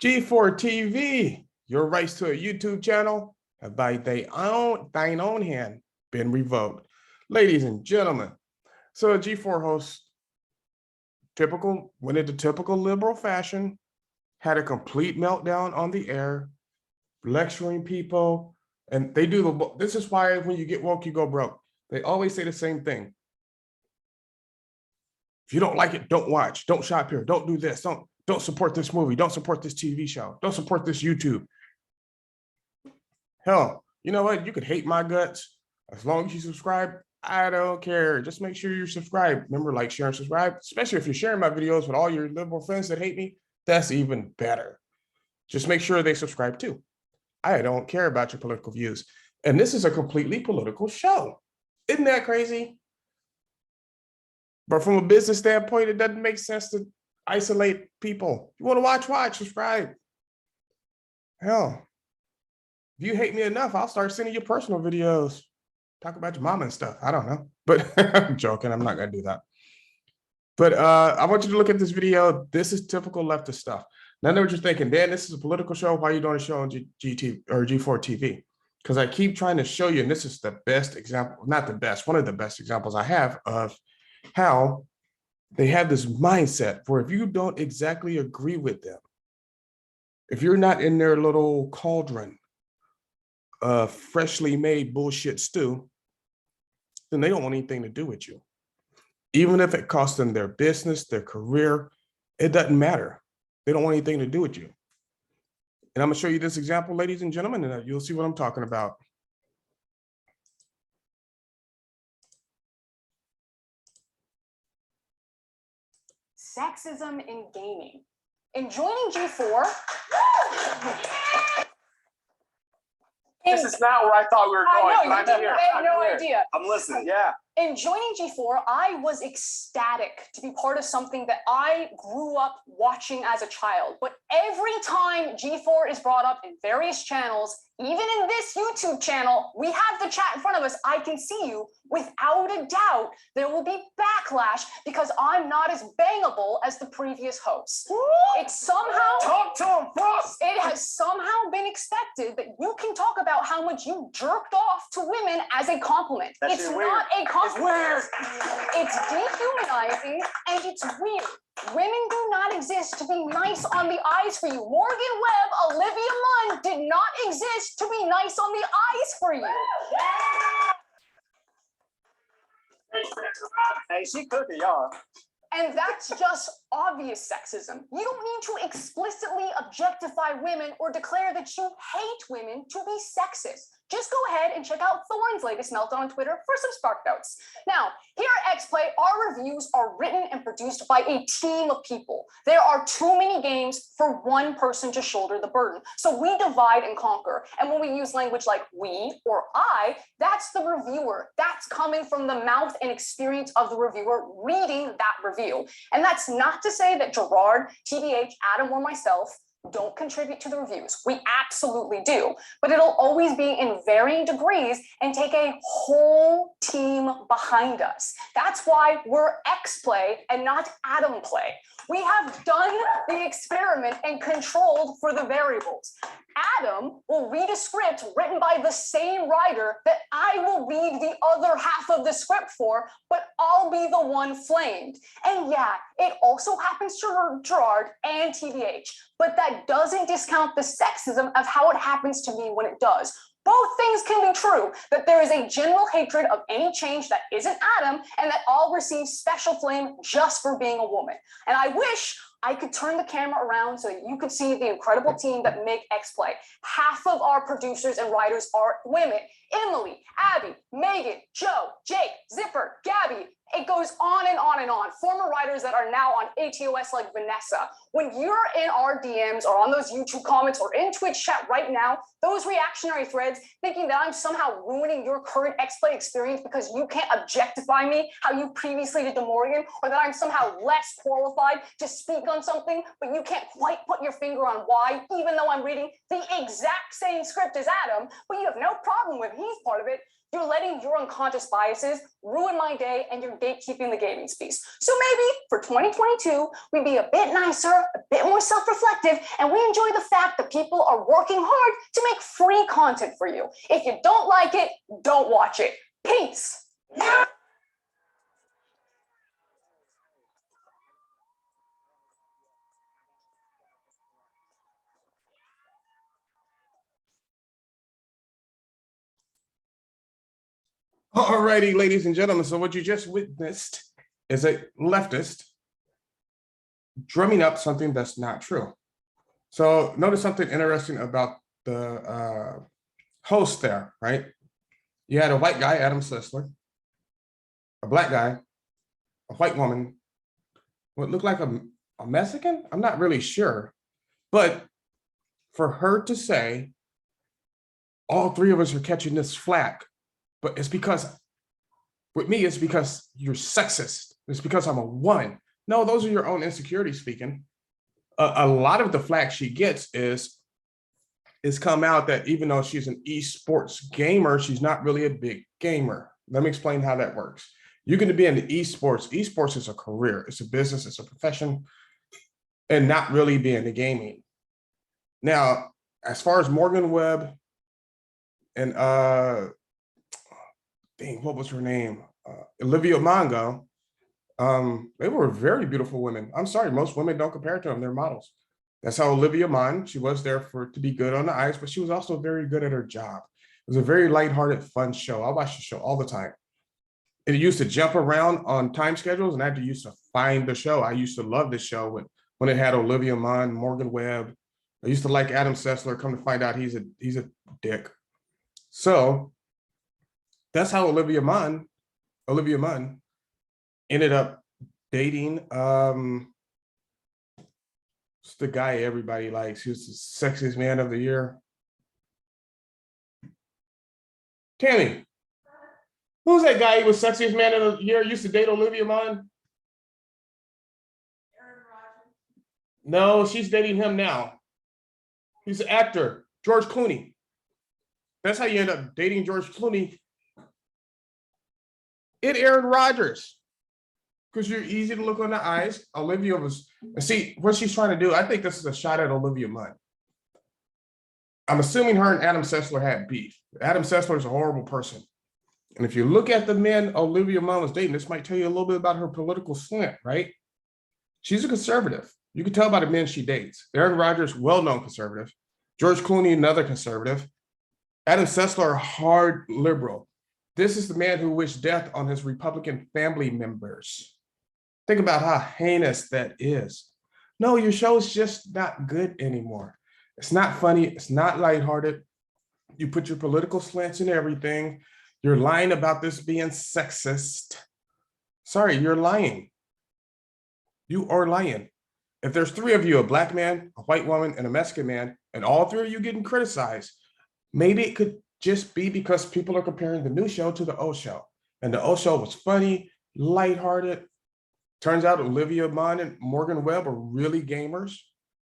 G4 TV, your rights to a YouTube channel have by thine own hand been revoked. Ladies and gentlemen, so a G4 host went into typical liberal fashion, had a complete meltdown on the air, lecturing people, and they do this is why when you get woke, you go broke. They always say the same thing. If you don't like it, don't watch, don't shop here, don't do this, don't support this movie, don't support this TV show, don't support this YouTube. Hell, you know what? You could hate my guts. As long as you subscribe, I don't care. Just make sure you're subscribed. Remember, like, share, and subscribe, especially if you're sharing my videos with all your liberal friends that hate me. That's even better. Just make sure they subscribe too. I don't care about your political views. And this is a completely political show. Isn't that crazy? But from a business standpoint, it doesn't make sense to isolate people. You want to watch, subscribe. Hell, if you hate me enough, I'll start sending you personal videos. Talk about your mama and stuff. I don't know, but I'm joking. I'm not going to do that. But I want you to look at this video. This is typical leftist stuff. Now I know what you're thinking, Dan, this is a political show. Why are you doing a show on G4 TV? Because I keep trying to show you, and this is the best example, not the best, one of the best examples I have of how they have this mindset where if you don't exactly agree with them, if you're not in their little cauldron of freshly made bullshit stew, then they don't want anything to do with you. Even if it costs them their business, their career, it doesn't matter. They don't want anything to do with you. And I'm gonna show you this example, ladies and gentlemen, and you'll see what I'm talking about. Sexism in gaming. In joining G4, this is not where I thought we were going. I know, you had no idea. I'm listening, yeah. In joining G4, I was ecstatic to be part of something that I grew up watching as a child. But every time G4 is brought up in various channels, even in this YouTube channel, we have the chat in front of us. I can see you. Without a doubt, there will be backlash because I'm not as bangable as the previous hosts. It's somehow... Talk to him, boss! It has somehow been expected that you can talk about how much you jerked off to women as a compliment. It's not a compliment. It's weird. It's dehumanizing and it's weird. Women do not exist to be nice on the eyes for you. Morgan Webb, Olivia Munn did not exist to be nice on the eyes for you. Hey, she cooking, y'all. And that's just obvious sexism. You don't need to explicitly objectify women or declare that you hate women to be sexist. Just go ahead and check out Thorne's latest meltdown on Twitter for some spark notes. Now, here at XPlay, our reviews are written and produced by a team of people. There are too many games for one person to shoulder the burden. So we divide and conquer. And when we use language like we or I, that's the reviewer. That's coming from the mouth and experience of the reviewer reading that review. And that's not to say that Gerard, TBH, Adam, or myself don't contribute to the reviews. We absolutely do, but it'll always be in varying degrees and take a whole team behind us. That's why we're XPlay and not Adam Play. We have done the experiment and controlled for the variables. Adam will read a script written by the same writer that I will read the other half of the script for, but I'll be the one flamed. And yeah, it also happens to Gerard and TBH, but that doesn't discount the sexism of how it happens to me when it does. Both things can be true, that there is a general hatred of any change that isn't Adam, and that I'll receive special flame just for being a woman. And I wish I could turn the camera around so that you could see the incredible team that make XPlay. Half of our producers and writers are women. Emily, Abby, Megan, Joe, Jake, Zipper, Gabby. It goes on and on and on. Former writers that are now on ATOS like Vanessa. When you're in our DMs or on those YouTube comments or in Twitch chat right now, those reactionary threads thinking that I'm somehow ruining your current XPlay experience because you can't objectify me how you previously did to Morgan, or that I'm somehow less qualified to speak on something, but you can't quite put your finger on why, even though I'm reading the exact same script as Adam, but you have no problem with he's part of it. You're letting your unconscious biases ruin my day, and you're gatekeeping the gaming space. So maybe for 2022, we'd be a bit nicer, a bit more self-reflective, and we enjoy the fact that people are working hard to make free content for you. If you don't like it, don't watch it. Peace. Alrighty, ladies and gentlemen. So what you just witnessed is a leftist drumming up something that's not true. So notice something interesting about the host there, right? You had a white guy, Adam Sessler, a black guy, a white woman, what looked like a Mexican? I'm not really sure. But for her to say, all three of us are catching this flack, but it's because, with me, it's because you're sexist. It's because I'm a woman. No, those are your own insecurities speaking. A lot of the flack she gets is come out that even though she's an esports gamer, she's not really a big gamer. Let me explain how that works. You're going to be in the esports. Esports is a career. It's a business. It's a profession, and not really be in the gaming. Now, as far as Morgan Webb and what was her name? Olivia Mongo. They were very beautiful women. I'm sorry, most women don't compare to them. They're models. That's how Olivia Munn, she was there to be good on the ice, but she was also very good at her job. It was a very lighthearted, fun show. I watched the show all the time. It used to jump around on time schedules, and I had to used to find the show. I used to love the show when it had Olivia Munn, Morgan Webb. I used to like Adam Sessler. Come to find out, he's a dick. So that's how Olivia Munn ended up dating it's the guy everybody likes. He was the sexiest man of the year. Tammy, who's that guy who was sexiest man of the year? Used to date Olivia Munn? No, she's dating him now. He's an actor, George Clooney. That's how you end up dating George Clooney. Aaron Rodgers. Because you're easy to look on the eyes. Olivia was, see, what she's trying to do, I think this is a shot at Olivia Munn. I'm assuming her and Adam Sessler had beef. Adam Sessler is a horrible person. And if you look at the men Olivia Munn was dating, this might tell you a little bit about her political slant, right? She's a conservative. You can tell by the men she dates. Aaron Rodgers, well-known conservative. George Clooney, another conservative. Adam Sessler, a hard liberal. This is the man who wished death on his Republican family members. Think about how heinous that is. No, your show is just not good anymore. It's not funny. It's not lighthearted. You put your political slants in everything. You're lying about this being sexist. Sorry, you're lying. You are lying. If there's three of you, a black man, a white woman, and a Mexican man, and all three of you getting criticized, maybe it could just be because people are comparing the new show to the old show. And the old show was funny, lighthearted. Turns out Olivia Munn and Morgan Webb are really gamers.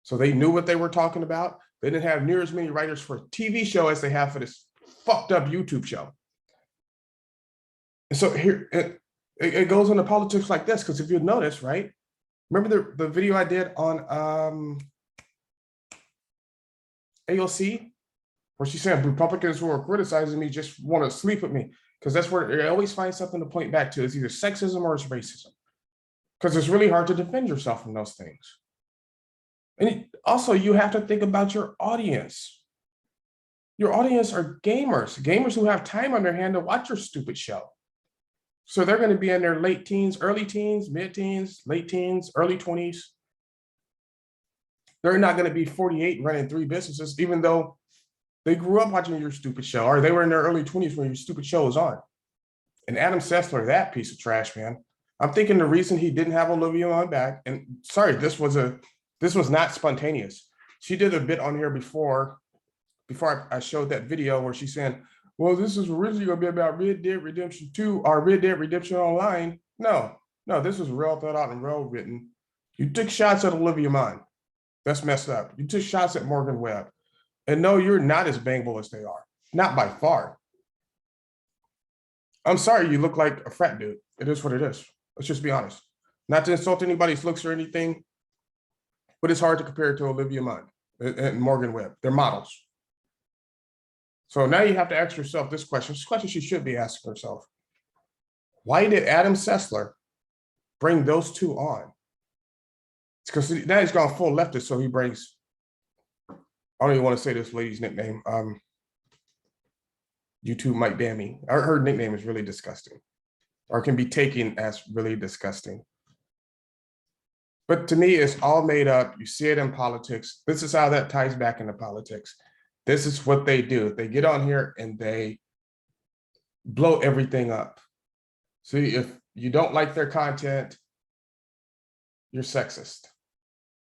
So they knew what they were talking about. They didn't have near as many writers for a TV show as they have for this fucked up YouTube show. And so here, it goes into politics like this, because if you notice, right? Remember the video I did on AOC? Where she's saying Republicans who are criticizing me just want to sleep with me, because that's where they always find something to point back to. It's either sexism or it's racism, because it's really hard to defend yourself from those things. And also, you have to think about your audience. Your audience are gamers who have time on their hand to watch your stupid show. So they're going to be in their late teens, early teens, mid-teens, late teens, early 20s. They're not going to be 48 running 3 businesses, even though they grew up watching your stupid show, or they were in their early 20s when your stupid show was on. And Adam Sessler, that piece of trash, man. I'm thinking the reason he didn't have Olivia on back, and sorry, this was not spontaneous. She did a bit on here before I showed that video where she's saying, well, this is originally going to be about Red Dead Redemption 2 or Red Dead Redemption Online. No, this was real thought out and well written. You took shots at Olivia Munn. That's messed up. You took shots at Morgan Webb. And no, you're not as bangable as they are. Not by far. I'm sorry, you look like a frat dude. It is what it is. Let's just be honest. Not to insult anybody's looks or anything, but it's hard to compare to Olivia Munn and Morgan Webb. They're models. So now you have to ask yourself this question. This question she should be asking herself. Why did Adam Sessler bring those two on? It's because now he's gone full leftist, so he brings, I don't even want to say this lady's nickname. YouTube might ban me. Her nickname is really disgusting, or can be taken as really disgusting. But to me, it's all made up. You see it in politics. This is how that ties back into politics. This is what they do. They get on here and they blow everything up. See, if you don't like their content, you're sexist.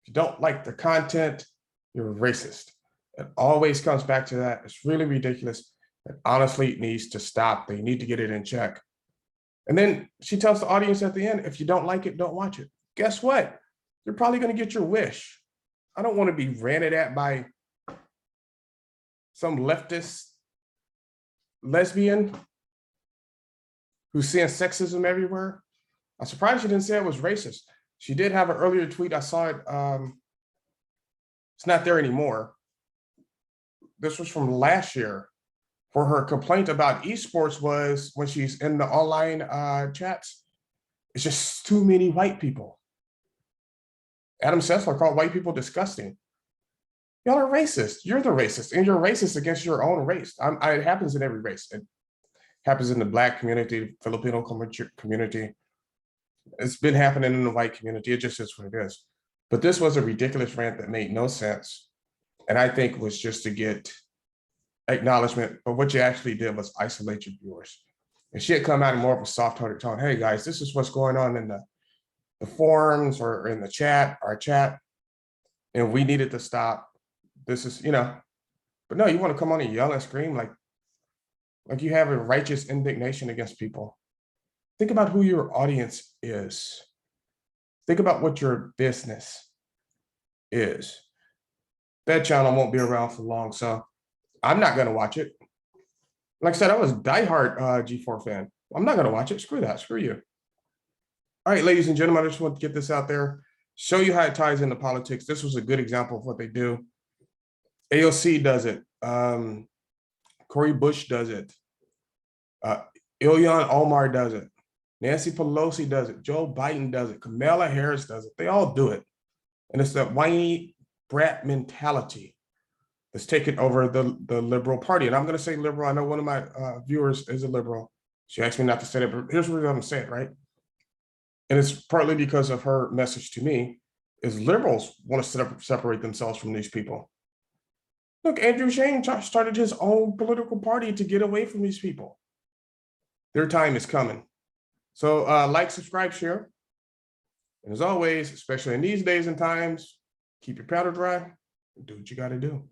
If you don't like their content, you're racist. It always comes back to that. It's really ridiculous. It honestly needs to stop. They need to get it in check. And then she tells the audience at the end, if you don't like it, don't watch it. Guess what? You're probably going to get your wish. I don't want to be ranted at by some leftist lesbian who's seeing sexism everywhere. I'm surprised she didn't say it was racist. She did have an earlier tweet. I saw it. It's not there anymore. This was from last year, where her complaint about esports was when she's in the online chats, it's just too many white people. Adam Sessler called white people disgusting. Y'all are racist. You're the racist, and you're racist against your own race. It happens in every race. It happens in the Black community, Filipino community. It's been happening in the white community. It just is what it is. But this was a ridiculous rant that made no sense. And I think was just to get acknowledgement, but what you actually did was isolate your viewers. And she had come out in more of a soft-hearted tone. Hey guys, this is what's going on in the forums or in the chat, our chat. And we needed to stop. This is, but no, you want to come on and yell and scream like you have a righteous indignation against people. Think about who your audience is. Think about what your business is. That channel won't be around for long, so I'm not going to watch it. Like I said, I was a diehard G4 fan. I'm not going to watch it. Screw that. Screw you. All right, ladies and gentlemen, I just want to get this out there, show you how it ties into politics. This was a good example of what they do. AOC does it. Cori Bush does it. Ilhan Omar does it. Nancy Pelosi does it. Joe Biden does it. Kamala Harris does it. They all do it. And it's that whiny brat mentality that's taken over the liberal party. And I'm going to say liberal. I know one of my viewers is a liberal. She asked me not to say it, but here's what I'm going to say it, right? And it's partly because of her message to me, is liberals want to separate themselves from these people. Look, Andrew Shane started his own political party to get away from these people. Their time is coming. So like, subscribe, share. And as always, especially in these days and times, keep your powder dry and do what you got to do.